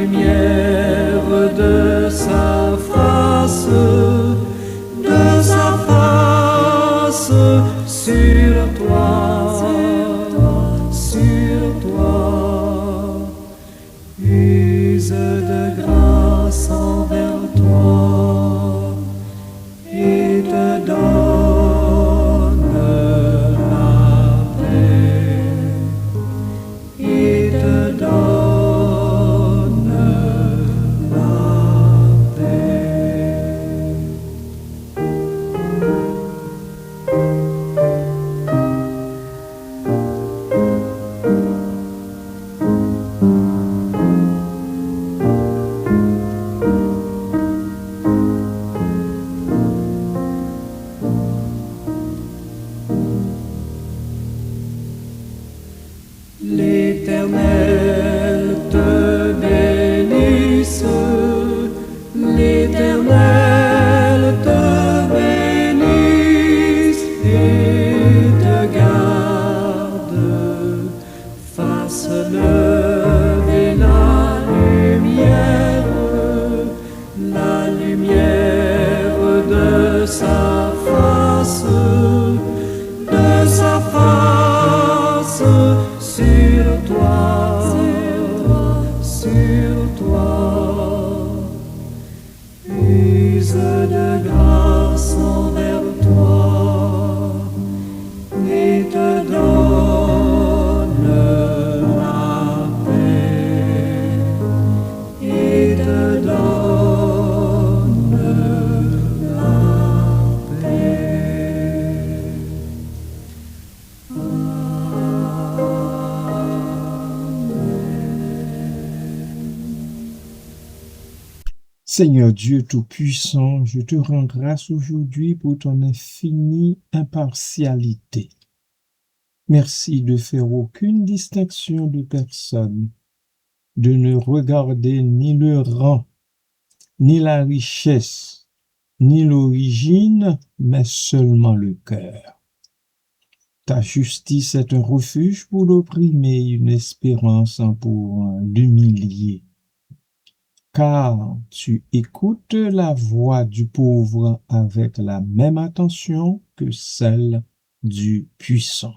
lumière de sa face sur toi, use de grâce envers toi et te donne la paix, et te donne la paix. L'Éternel te bénisse, l'Éternel te bénisse et te garde, fasse lever la lumière de sa face sur toi, use de grâce envers toi et te donne la paix, et te donne la paix. Seigneur Dieu Tout-Puissant, je te rends grâce aujourd'hui pour ton infinie impartialité. Merci de faire aucune distinction de personne, de ne regarder ni le rang, ni la richesse, ni l'origine, mais seulement le cœur. Ta justice est un refuge pour l'opprimé, une espérance pour l'humilié. Car tu écoutes la voix du pauvre avec la même attention que celle du puissant.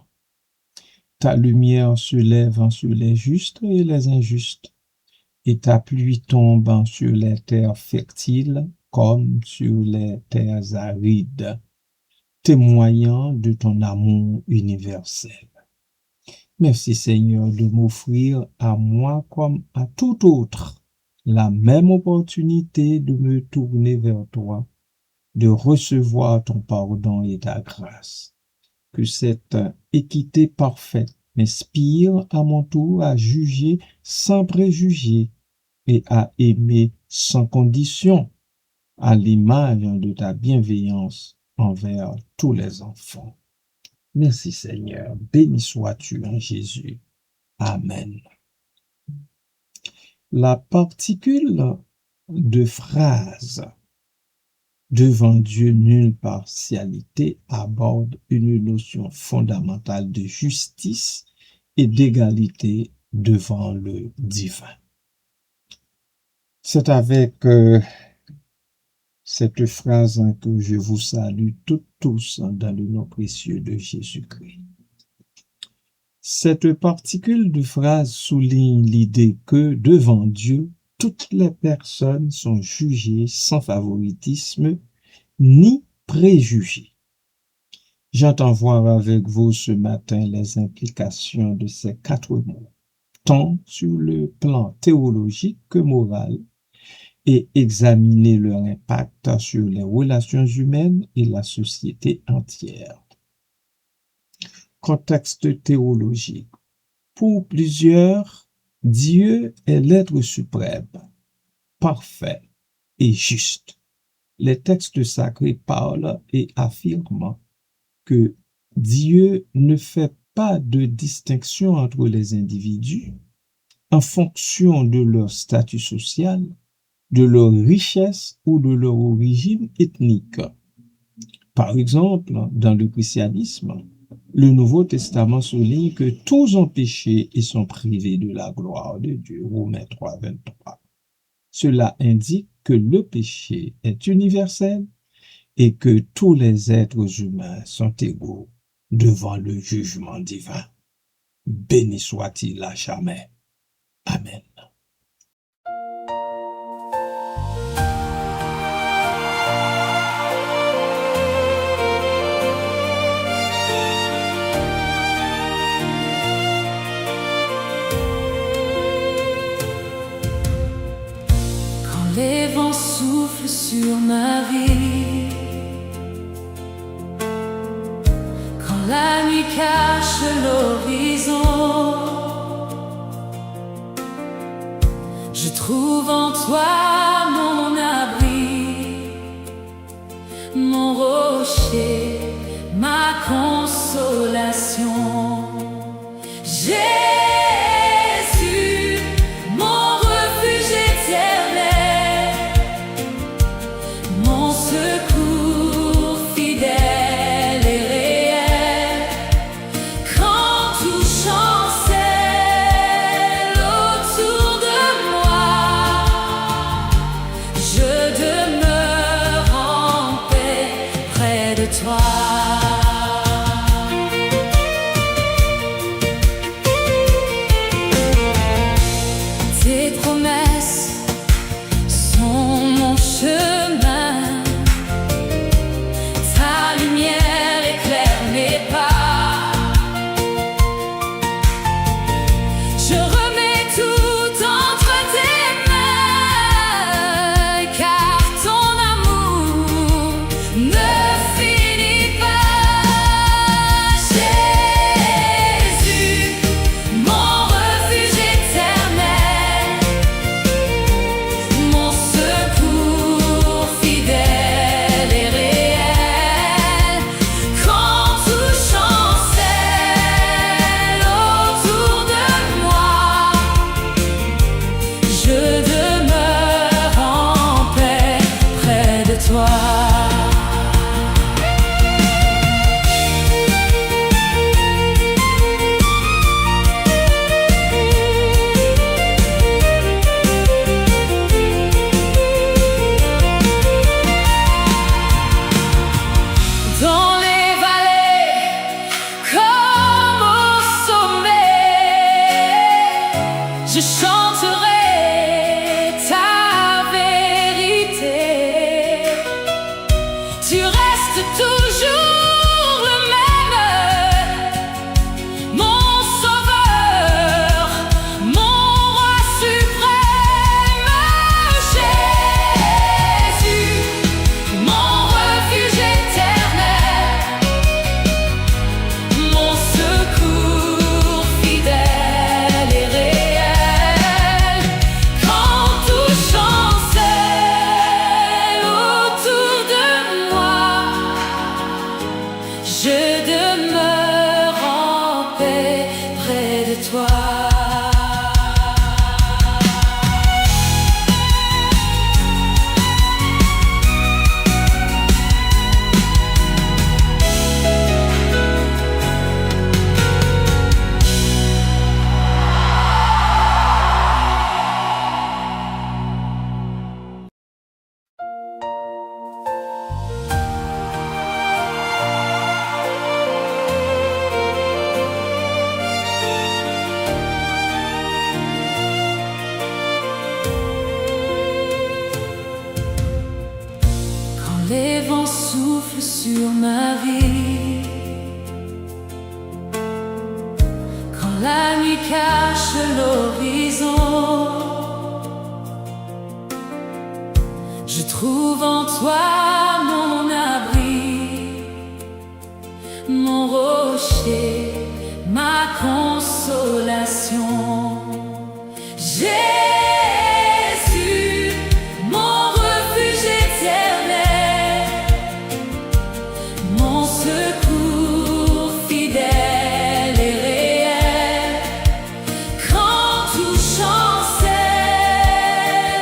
Ta lumière se lève sur les justes et les injustes, et ta pluie tombe sur les terres fertiles comme sur les terres arides, témoignant de ton amour universel. Merci Seigneur de m'offrir à moi comme à tout autre la même opportunité de me tourner vers toi, de recevoir ton pardon et ta grâce. Que cette équité parfaite m'inspire à mon tour à juger sans préjugés et à aimer sans condition, à l'image de ta bienveillance envers tous les enfants. Merci Seigneur, béni sois-tu en Jésus. Amen. La particule de phrase devant Dieu nulle partialité aborde une notion fondamentale de justice et d'égalité devant le divin. C'est avec cette phrase que je vous salue toutes tous dans le nom précieux de Jésus-Christ. Cette particule de phrase souligne l'idée que devant Dieu, toutes les personnes sont jugées sans favoritisme ni préjugés. J'entends voir avec vous ce matin les implications de ces 4 mots, tant sur le plan théologique que moral, et examiner leur impact sur les relations humaines et la société entière. Contexte théologique. Pour plusieurs, Dieu est l'être suprême, parfait et juste. Les textes sacrés parlent et affirment que Dieu ne fait pas de distinction entre les individus en fonction de leur statut social, de leur richesse ou de leur origine ethnique. Par exemple, dans le christianisme, le Nouveau Testament souligne que tous ont péché et sont privés de la gloire de Dieu. Romains 3, 23. Cela indique que le péché est universel et que tous les êtres humains sont égaux devant le jugement divin. Béni soit-il à jamais. Amen. Quand les vents soufflent sur ma vie, quand la nuit cache l'horizon, je trouve en toi mon abri, mon rocher, ma consolation. Jésus, mon refuge éternel, mon secours fidèle et réel. Quand tout chancelle autour de moi, je demeure en paix près de toi. Tes promesses sont mon chemin, ta lumière éclaire mes pas. Je remets tout entre tes mains, car ton amour ne finit pas. Jésus, mon refuge éternel, mon secours fidèle et réel. Quand tout chancelle autour de moi, je demeure en paix près de toi. Dans les vallées comme au sommet, je chanterai ta vérité. Tu restes toujours le même, mon sauveur, mon roi suprême. Jésus, mon refuge éternel, mon secours fidèle et réel. Quand tout chancelle autour de moi, je demeure en paix près de toi. Quand les vents soufflent sur ma vie, quand la nuit cache l'horizon, je trouve en toi mon abri, mon rocher, ma consolation. Jésus, mon refuge éternel, mon secours fidèle et réel. Quand tout chancelle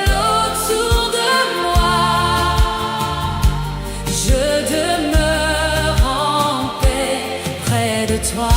autour de moi, je demeure en paix près de toi.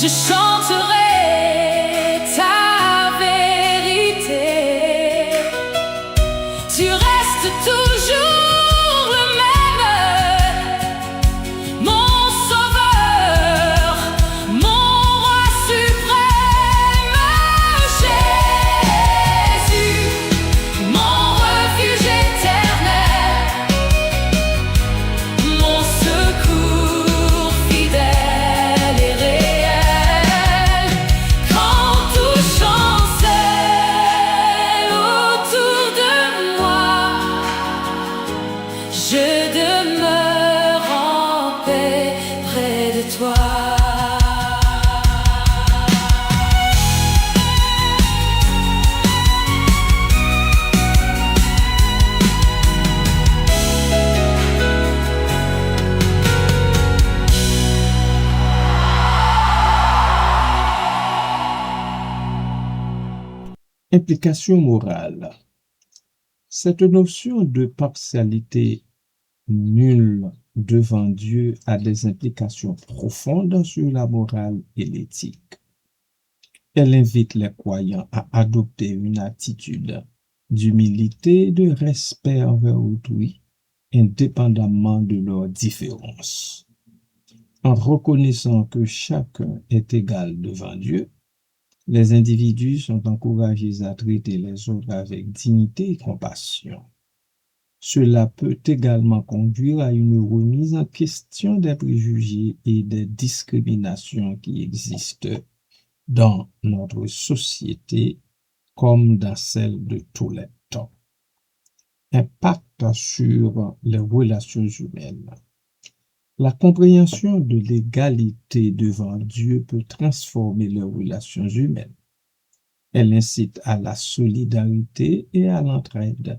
je chanterai ta vérité. Tu restes toujours le même, mon sauveur, mon roi suprême. Jésus, mon refuge éternel, mon secours fidèle et réel. Quand tout chancelle autour de moi, je demeure en paix près de toi. Implication morale. Cette notion de partialité nulle devant Dieu a des implications profondes sur la morale et l'éthique. Elle invite les croyants à adopter une attitude d'humilité et de respect envers autrui, indépendamment de leurs différences. En reconnaissant que chacun est égal devant Dieu, les individus sont encouragés à traiter les autres avec dignité et compassion. Cela peut également conduire à une remise en question des préjugés et des discriminations qui existent dans notre société comme dans celle de tous les temps. Impact sur les relations humaines. La compréhension de l'égalité devant Dieu peut transformer les relations humaines. Elle incite à la solidarité et à l'entraide,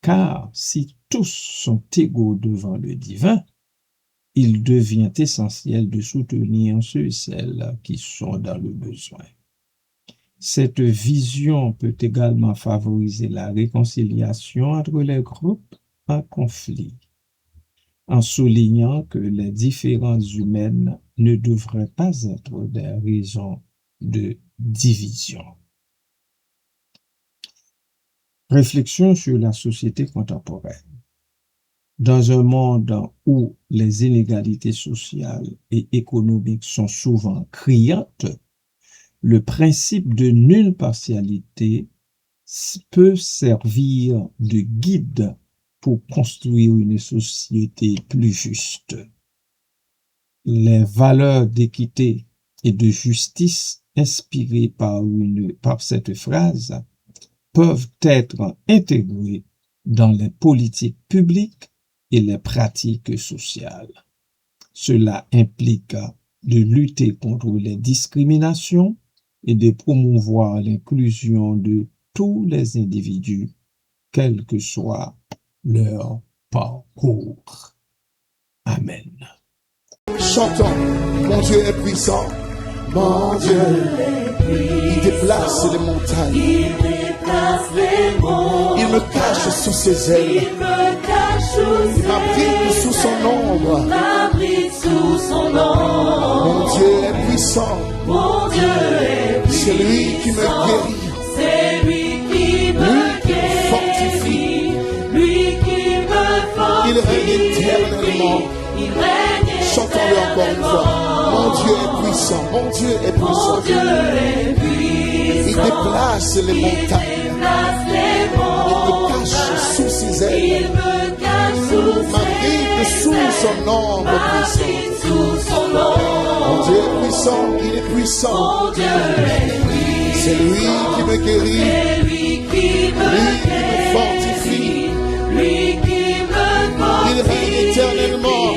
car si tous sont égaux devant le divin, il devient essentiel de soutenir ceux et celles qui sont dans le besoin. Cette vision peut également favoriser la réconciliation entre les groupes en conflit, en soulignant que les différences humaines ne devraient pas être des raisons de division. Réflexion sur la société contemporaine. Dans un monde où les inégalités sociales et économiques sont souvent criantes, le principe de nulle partialité peut servir de guide pour construire une société plus juste. Les valeurs d'équité et de justice inspirées par cette phrase peuvent être intégrées dans les politiques publiques et les pratiques sociales. Cela implique de lutter contre les discriminations et de promouvoir l'inclusion de tous les individus, quel que soit leur parcours. Amen. Chantons, mon Dieu est puissant, mon Dieu, il déplace les montagnes, il me cache sous ses ailes, il m'abrite sous son ombre, mon Dieu est puissant, c'est lui qui me guérit, il règne éternellement. Chantons-le encore une fois. Mon Dieu est puissant. Mon Dieu est puissant. Il déplace les montagnes. Il me cache sous ses ailes. M'abrite sous son ombre puissante. Mon Dieu est puissant. Il est puissant. C'est lui qui me guérit. Lui qui me fortifie. Il règne éternellement.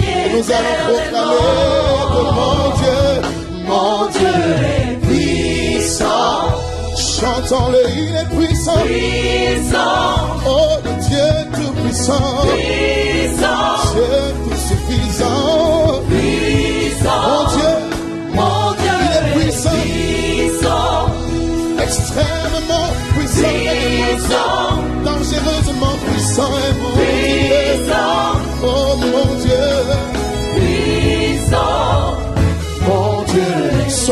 Et nous allons proclamer que mon Dieu est puissant. Chantons-le, il est puissant. Oh, le Dieu tout puissant. Dieu tout suffisant. Mon Dieu, il est puissant. Extrêmement puissant. Dangereusement puissant est mon Dieu. Oh mon Dieu. Mon Dieu.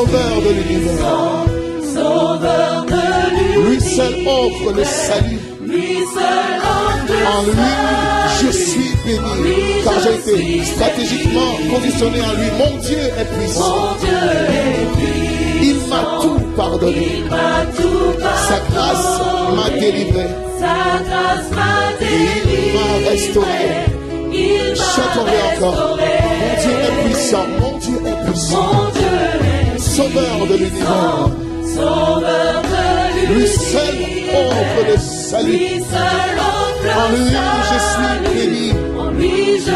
Sauveur de l'univers. Sauveur de Lui seul offre le salut. lui seul homme de En lui, je suis béni, car j'ai été stratégiquement conditionné en lui. Mon Dieu est puissant. Mon Dieu est puissant. Il m'a tout pardonné. Il m'a tout pardonné. Sa grâce m'a délivré. Sa grâce m'a délivré. Il m'a restauré. Il m'a Chantons-le encore. restauré. Mon Dieu est puissant. Mon Dieu est puissant. Mon Dieu est Sauveur de l'univers. Sauveur de Lui seul offre le salut. Lui seul offre En lui, le je suis béni. En lui,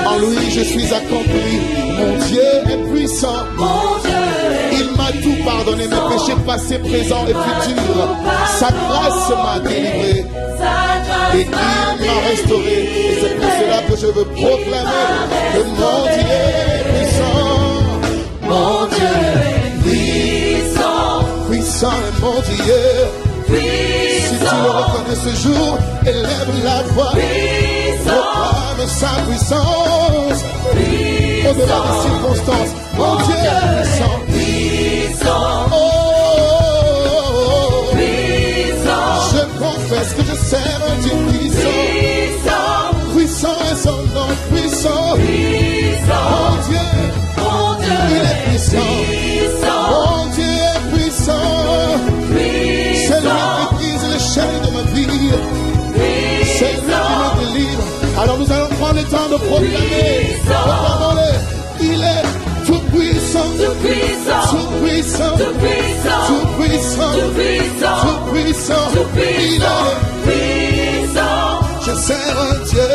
En lui, je suis accompli. Mon Dieu est puissant. Mon Dieu est Il m'a tout pardonné, mes péchés passés, présents et futurs. Sa grâce m'a délivré. Sa grâce Et il m'a restauré. Et c'est pour cela que je veux proclamer que mon Dieu est puissant. Mon Dieu est puissant. puissant est mon Dieu. Si tu le reconnais ce jour, élève la voix. Proclame sa puissance. Au-delà des circonstances, mon Dieu est puissant. Oh, je confesse que je sers un Dieu puissant. Puissant est son nom, puissant. Mon Dieu, il est puissant. Mon Dieu est puissant. C'est lui qui brise les chaînes de ma vie. C'est lui qui me délivre. Alors nous allons prendre le temps de proclamer. Proclamons-le. Il est tout puissant. Tout puissant. Tout puissant. Tout puissant. Tout puissant. Tout puissant. Tout puissant. Tout puissant. Il est puissant. Je sers un Dieu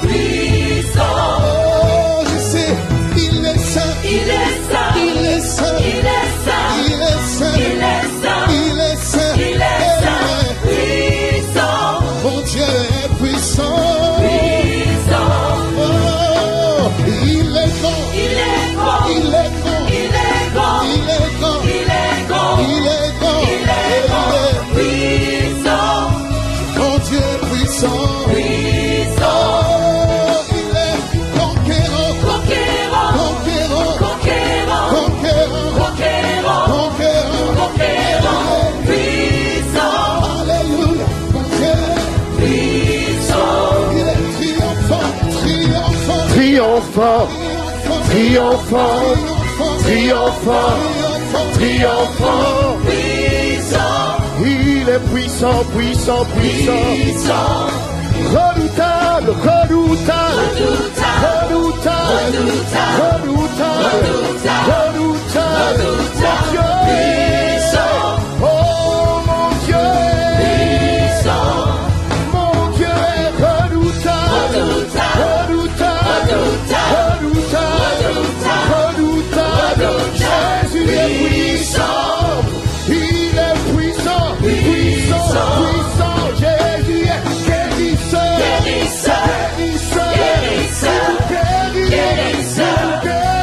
puissant. Oh, je sais, il est saint. Il est saint. Il est saint. Il est saint. Il est saint. Il est saint. Il est saint. Il est saint. Puissant. Mon Dieu est puissant. Puissant. Oh, il est grand. Il est grand. Il est grand. Il est grand. Il est grand. Il est grand. Il est grand. Il est grand. Puissant. Mon Dieu est puissant. Puissant. Oh, il est conquérant. Conquérant. Conquérant. Conquérant. Conquérant. Conquérant. Conquérant. Puissant. Alléluia. Mon Dieu est puissant. Il est triomphant. Triomphant. Triomphant. Triomphant. Triomphant. Triomphant. Puissant. Il est puissant, puissant, puissant. Redoutable, redoutable. Redoutable. Redoutable. Redoutable. Mon Dieu est puissant. Mon Dieu est redoutable. Redoutable. Redoutable. Jésus est puissant. Il est puissant. Puissant. Puissant. Jésus est guérisseur. Guérisseur. Guérisseur. Guérisseur.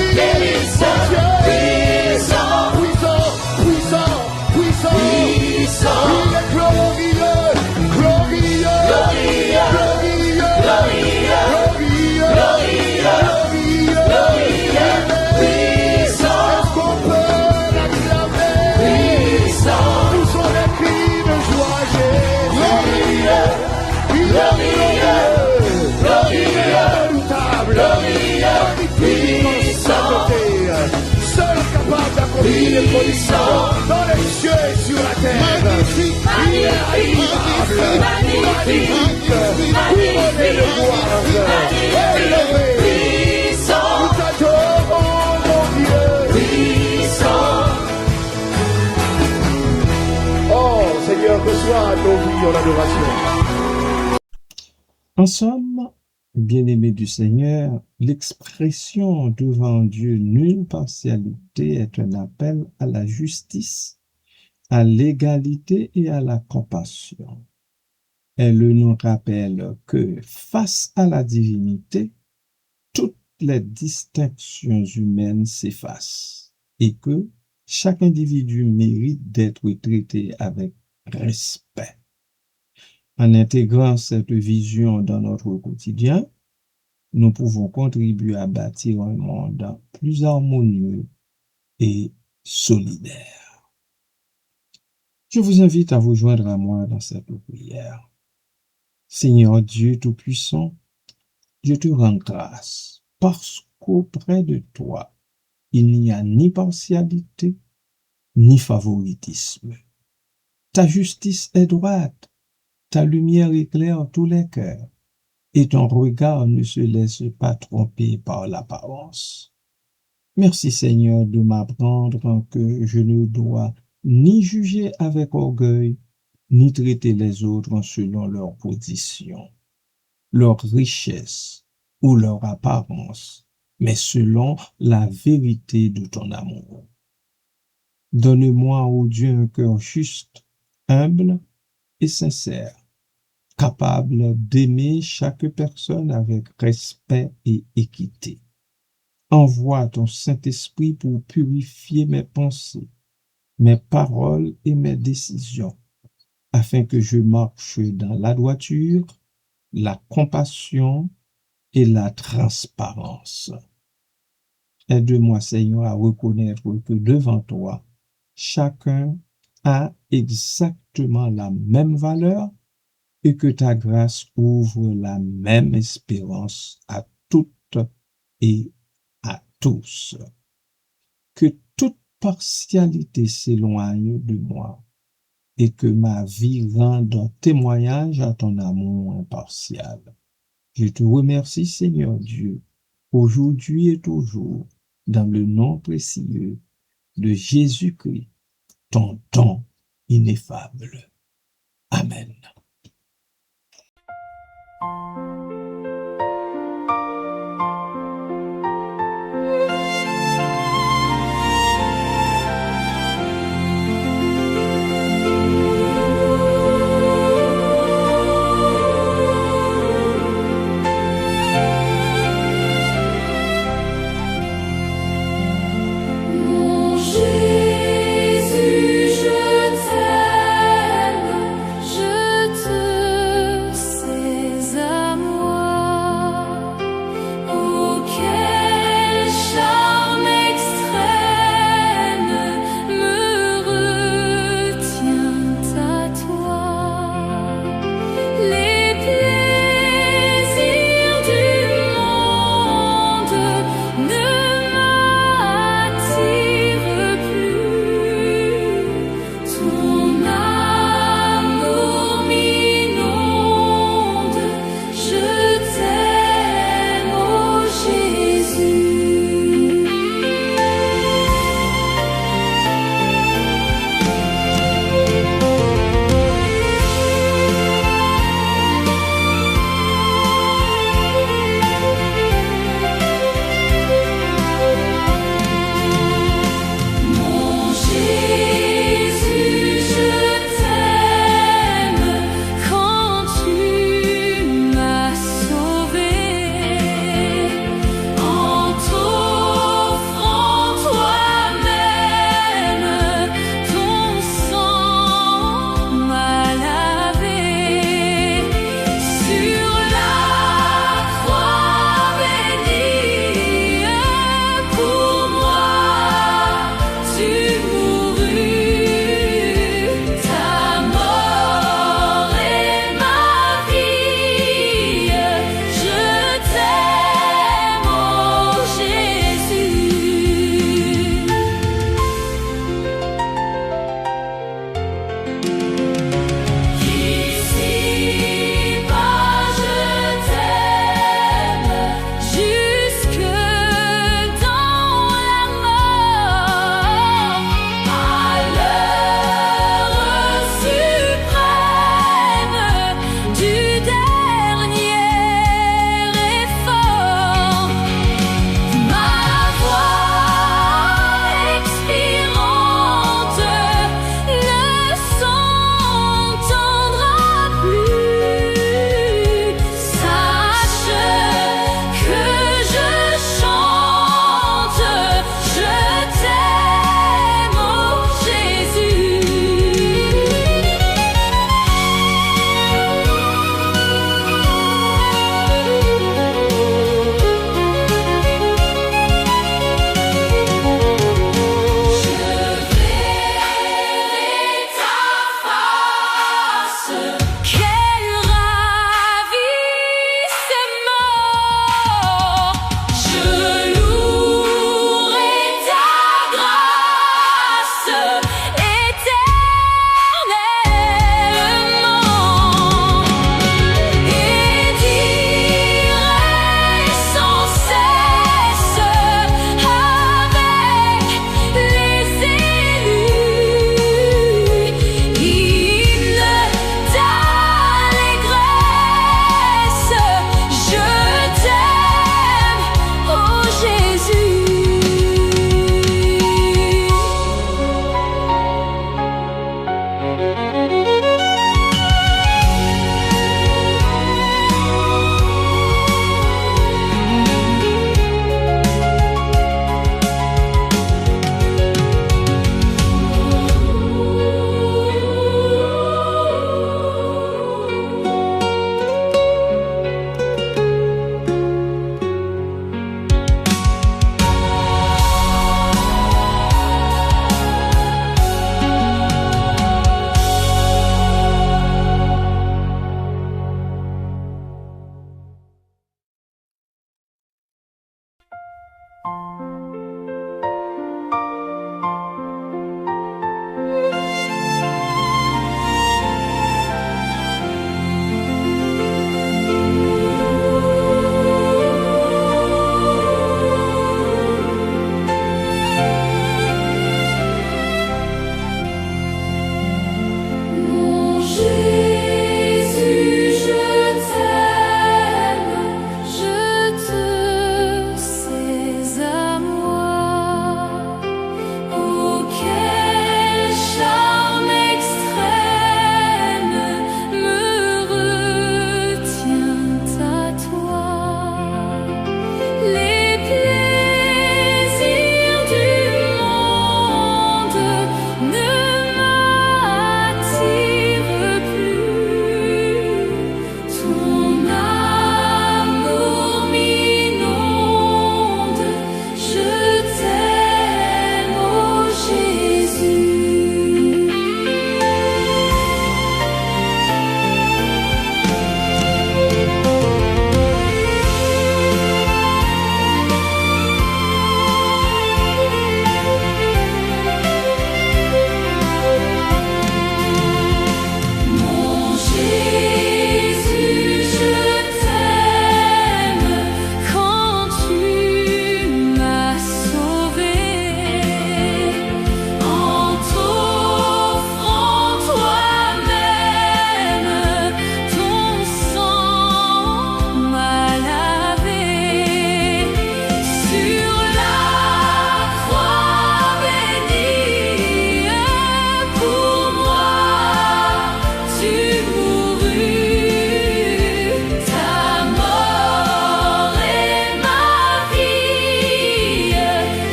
Guérisseur. Puissant. Puissant. Puissant. Puissant. Puissant. Il est glorieux. Glorieux. Glorieux. Glorieux. Glorieux. Glorieux. Glorieux. Puissant. Est-ce qu'on peut l'acclamer? Puissant. Nous sommes des cris de joie, Jésus. Il est glorieux. Glorieux. Redoutable. Glorieux. Puissant. Seul capable d'accomplir les productions dans les cieux et sur la terre. Magnifique. Il est haïssable. Magnifique. Couronné de gloire. Élevé. Nous t'adorons, mon Dieu. Oh, Seigneur, reçois nos vies en adoration. En somme, bien-aimés du Seigneur, l'expression devant Dieu nulle partialité est un appel à la justice, à l'égalité et à la compassion. Elle nous rappelle que face à la divinité, toutes les distinctions humaines s'effacent et que chaque individu mérite d'être traité avec respect. En intégrant cette vision dans notre quotidien, nous pouvons contribuer à bâtir un monde plus harmonieux et solidaire. Je vous invite à vous joindre à moi dans cette prière. Seigneur Dieu Tout-Puissant, je te rends grâce parce qu'auprès de toi, il n'y a ni partialité, ni favoritisme. Ta justice est droite, ta lumière éclaire tous les cœurs, et ton regard ne se laisse pas tromper par l'apparence. Merci Seigneur de m'apprendre que je ne dois ni juger avec orgueil, ni traiter les autres selon leur position, leur richesse ou leur apparence, mais selon la vérité de ton amour. Donne-moi, ô Dieu, un cœur juste, humble et sincère, capable d'aimer chaque personne avec respect et équité. Envoie ton Saint-Esprit pour purifier mes pensées, mes paroles et mes décisions, afin que je marche dans la droiture, la compassion et la transparence. Aide-moi, Seigneur, à reconnaître que devant toi, chacun a exactement la même valeur et que ta grâce ouvre la même espérance à toutes et à tous. Que toute partialité s'éloigne de moi et que ma vie rende témoignage à ton amour impartial. Je te remercie, Seigneur Dieu, aujourd'hui et toujours, dans le nom précieux de Jésus-Christ, ton don ineffable. Amen. Mon Jésus, je t'aime, je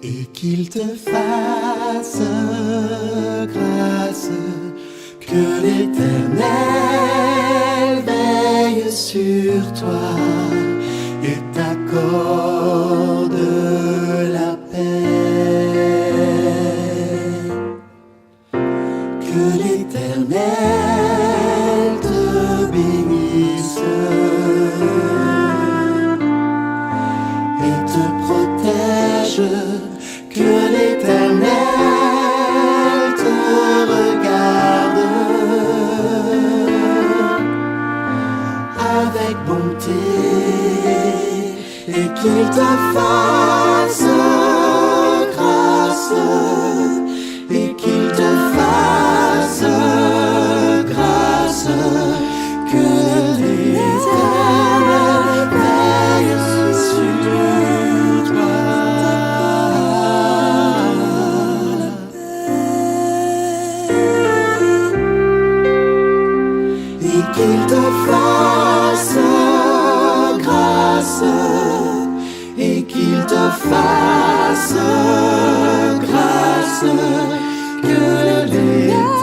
et qu'il te fasse grâce, que l'Éternel veille sur toi et t'accorde la paix. Que l'Éternel te bénisse et te protège. Que l'Éternel te regarde avec bonté et qu'il te fasse grâce et qu'il te fasse grâce. Que l'Éternel veille sur toi et qu'il te fasse grâce et qu'il te fasse grâce. Que l'Éternel